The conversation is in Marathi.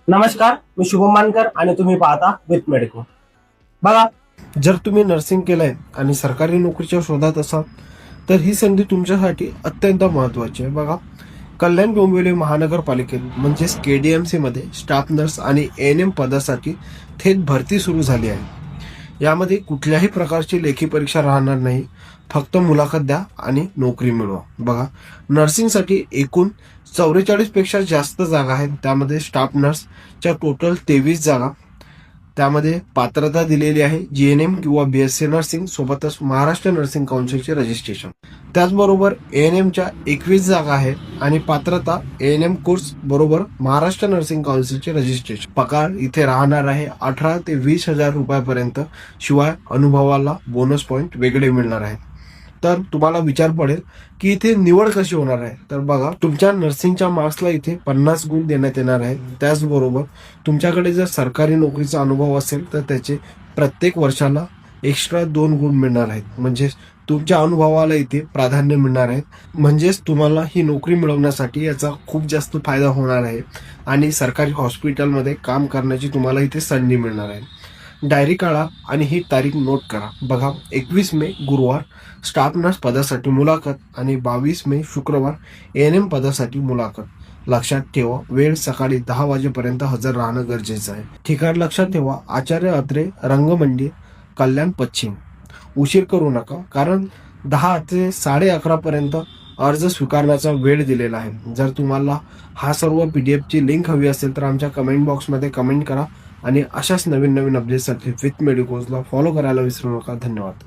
नमस्कार, मी शुभम मानकर आणि तुम्ही पाहता विथ मेडिको. बघा, जर तुम्ही नर्सिंग केलंय आणि सरकारी नोकरीच्या शोधात असाल तर ही संधी तुमच्यासाठी अत्यंत महत्वाची आहे. बघा, कल्याण डोंबिवली महानगरपालिकेत म्हणजेच KDMC मध्ये स्टाफ नर्स आणि ANM पदासाठी थेट भरती सुरू झाली आहे. यामध्ये कुठल्याही प्रकारची लेखी परीक्षा राहणार नाही, फक्त मुलाखत द्या आणि नोकरी मिळवा. बघा, नर्सिंगसाठी एकूण 44 पेक्षा जास्त जागा आहेत. त्यामध्ये स्टाफ नर्सच्या टोटल 23 जागा. त्यामध्ये पात्रता दिलेली आहे GNM किंवा BSc नर्सिंग सोबतच महाराष्ट्र नर्सिंग काउन्सिलचे रजिस्ट्रेशन. त्याचबरोबर ANMच्या 21 जागा आहेत आणि पात्रता ANM कोर्स बरोबर महाराष्ट्र नर्सिंग काउन्सिलचे रजिस्ट्रेशन. पगार इथे राहणार आहे 18 ते 20 हजार रुपयापर्यंत. शिवाय अनुभवाला बोनस पॉईंट वेगळे मिळणार आहेत. तर तुम्हाला विचार पडेल की इथे निवड कशी होणार आहे. तर बघा, तुमच्या नर्सिंगच्या मार्क्सला इथे 50 गुण देण्यात येणार आहेत. त्याचबरोबर तुमच्याकडे जर सरकारी नोकरीचा अनुभव असेल तर त्याचे प्रत्येक वर्षाला एक्स्ट्रा 2 गुण मिळणार आहेत. म्हणजेच तुमच्या अनुभवाला इथे प्राधान्य मिळणार आहे. म्हणजेच तुम्हाला ही नोकरी मिळवण्यासाठी याचा खूप जास्त फायदा होणार आहे आणि सरकारी हॉस्पिटलमध्ये काम करण्याची तुम्हाला इथे संधी मिळणार आहे. डायरी काढा आणि ही तारीख नोट करा. बघा, 21 मे गुरुवार स्टाफ नर्स पदासाठी मुलाखत आणि 22 मे शुक्रवार ANM पदासाठी मुलाखत. लक्षात ठेवा, वेळ सकाळी 10 वाजेपर्यंत हजर राहणं गरजेचं आहे. ठिकाण लक्षात ठेवा, आचार्य अत्रे रंगमंदिर, कल्याण पश्चिम. उशीर करू नका, कारण 10 ते 11:30 पर्यंत अर्ज स्वीकारण्याचा वेळ दिलेला आहे. जर तुम्हाला हा सर्व PDF ची लिंक हवी असेल तर आमच्या कमेंट बॉक्समध्ये कमेंट करा आणि अशाच नवीन अपडेट्ससाठी विथ मेडिकोजला फॉलो करायला विसरू नका. धन्यवाद.